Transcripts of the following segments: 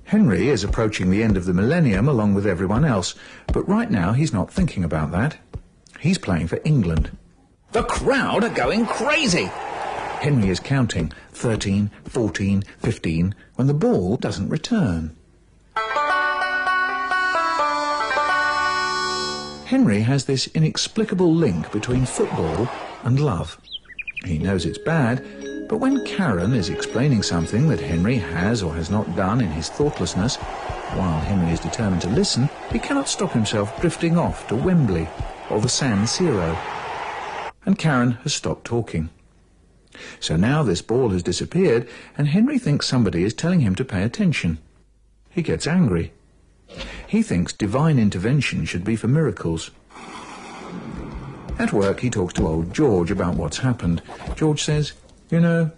Henry is approaching the end of the millennium along with everyone else, but right now he's not thinking about that. He's playing for England. The crowd are going crazy! Henry is counting 13, 14, 15 when the ball doesn't return. Henry has this inexplicable link between football and love. He knows it's bad, but when Karen is explaining something that Henry has or has not done in his thoughtlessness, while Henry is determined to listen, he cannot stop himself drifting off to Wembley or the San Siro. And Karen has stopped talking. So now this ball has disappeared, and Henry thinks somebody is telling him to pay attention. He gets angry. He thinks divine intervention should be for miracles. At work, he talks to old George about what's happened. George says, "You know,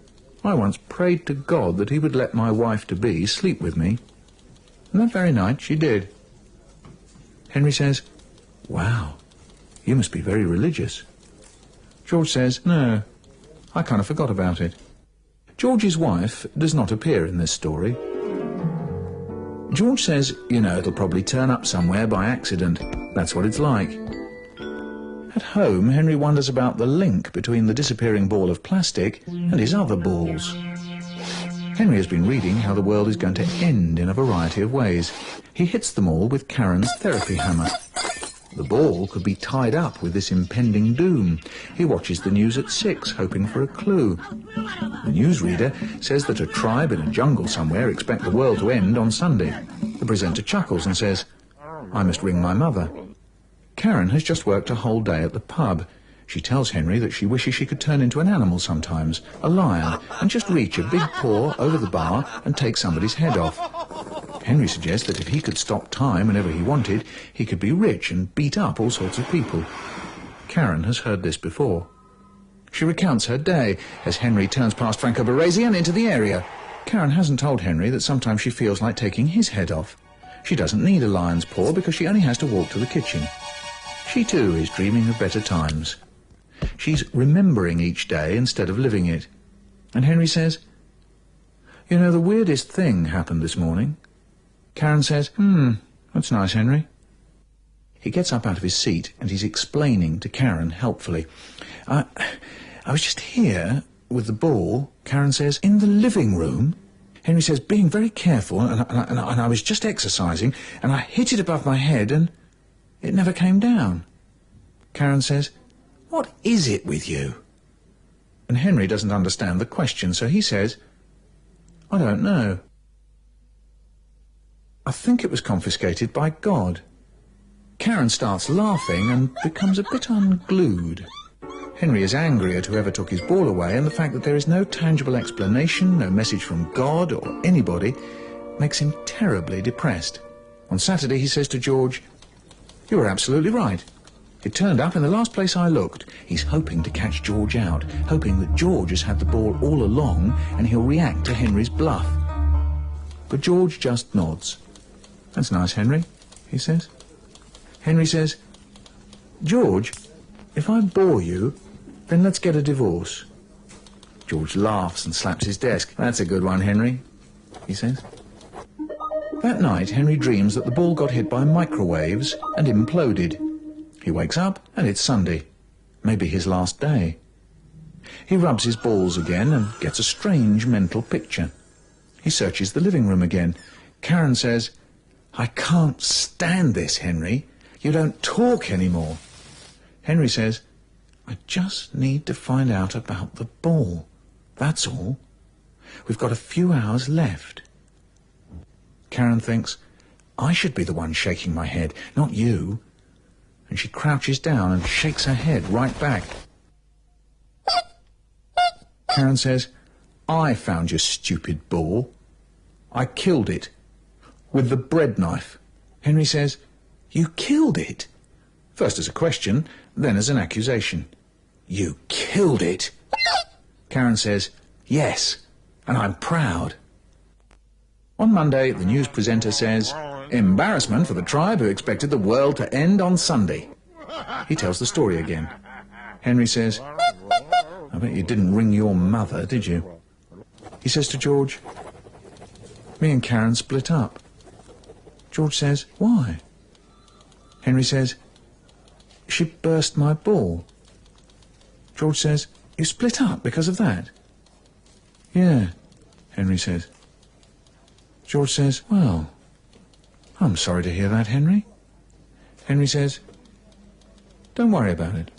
I once prayed to God that he would let my wife-to-be sleep with me. And that very night she did." Henry says, "Wow, you must be very religious." George says, "No, I kind of forgot about it." George's wife does not appear in this story. George says, "You know, it'll probably turn up somewhere by accident. That's what it's like." At home, Henry wonders about the link between the disappearing ball of plastic and his other balls. Henry has been reading how the world is going to end in a variety of ways. He hits them all with Karen's therapy hammer. The ball could be tied up with this impending doom. He watches the news at 6, hoping for a clue. The newsreader says that a tribe in a jungle somewhere expect the world to end on Sunday. The presenter chuckles and says, "I must ring my mother." Karen has just worked a whole day at the pub. She tells Henry that she wishes she could turn into an animal sometimes, a lion, and just reach a big paw over the bar and take somebody's head off. Henry suggests that if he could stop time whenever he wanted, he could be rich and beat up all sorts of people. Karen has heard this before. She recounts her day as Henry turns past Franco Baresi and into the area. Karen hasn't told Henry that sometimes she feels like taking his head off. She doesn't need a lion's paw because she only has to walk to the kitchen. She too is dreaming of better times. She's remembering each day instead of living it. And Henry says, "You know, the weirdest thing happened this morning." Karen says, "That's nice, Henry." He gets up out of his seat and he's explaining to Karen helpfully. I was just here with the ball," Karen says, "in the living room." Henry says, "Being very careful, and I was just exercising, and I hit it above my head, and it never came down." Karen says, "What is it with you?" And Henry doesn't understand the question, so he says, "I don't know. I think it was confiscated by God." Karen starts laughing and becomes a bit unglued. Henry is angry at whoever took his ball away, and the fact that there is no tangible explanation, no message from God or anybody, makes him terribly depressed. On Saturday he says to George, "You were absolutely right. It turned up in the last place I looked." He's hoping to catch George out, hoping that George has had the ball all along and he'll react to Henry's bluff. But George just nods. "That's nice, Henry," he says. Henry says, "George, if I bore you, then let's get a divorce." George laughs and slaps his desk. "That's a good one, Henry," he says. That night, Henry dreams that the ball got hit by microwaves and imploded. He wakes up and it's Sunday, maybe his last day. He rubs his balls again and gets a strange mental picture. He searches the living room again. Karen says, "I can't stand this, Henry. You don't talk anymore." Henry says, "I just need to find out about the ball. That's all. We've got a few hours left." Karen thinks, "I should be the one shaking my head, not you." And she crouches down and shakes her head right back. Karen says, "I found your stupid ball. I killed it. With the bread knife." Henry says, "You killed it?" First as a question, then as an accusation. "You killed it?" Karen says, "Yes, and I'm proud." On Monday, the news presenter says, Embarrassment for the tribe who expected the world to end on Sunday. He tells the story again. Henry says, I bet you didn't ring your mother, did you? He says to George, me and Karen split up. George says, why? Henry says, she burst my ball. George says, you split up because of that? Yeah, Henry says. George says, well, I'm sorry to hear that, Henry. Henry says, don't worry about it.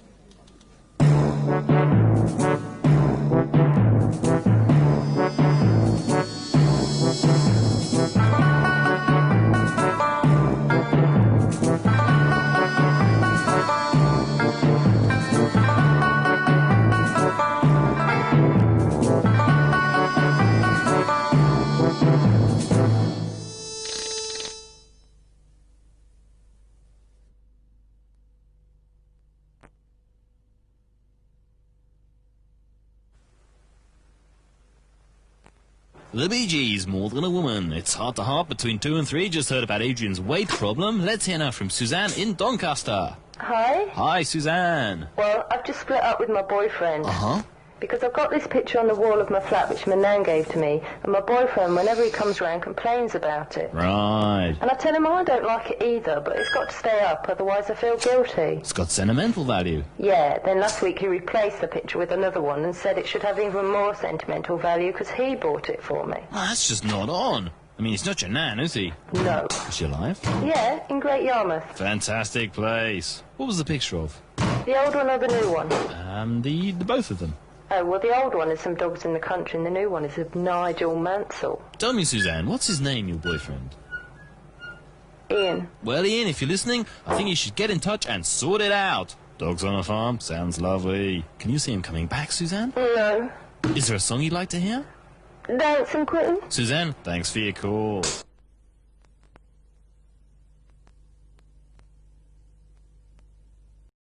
The Bee Gees, More Than a Woman. It's heart to heart between 2 and 3. Just heard about Adrian's weight problem. Let's hear now from Suzanne in Doncaster. Hi. Hi, Suzanne. Well, I've just split up with my boyfriend. Uh-huh. Because I've got this picture on the wall of my flat which my nan gave to me, and my boyfriend, whenever he comes round, complains about it. Right. And I tell him I don't like it either, but it's got to stay up, otherwise I feel guilty. It's got sentimental value. Yeah, then last week he replaced the picture with another one and said it should have even more sentimental value because he bought it for me. Well, that's just not on. I mean, he's not your nan, is he? No. Is she alive? Yeah, in Great Yarmouth. Fantastic place. What was the picture of? The old one or the new one? The both of them. Oh, well, the old one is some dogs in the country, and the new one is of Nigel Mansell. Tell me, Suzanne, what's his name, your boyfriend? Ian. Well, Ian, if you're listening, I think you should get in touch and sort it out. Dogs on a farm sounds lovely. Can you see him coming back, Suzanne? No. Is there a song you'd like to hear? Dance and Quitting. Suzanne, thanks for your call.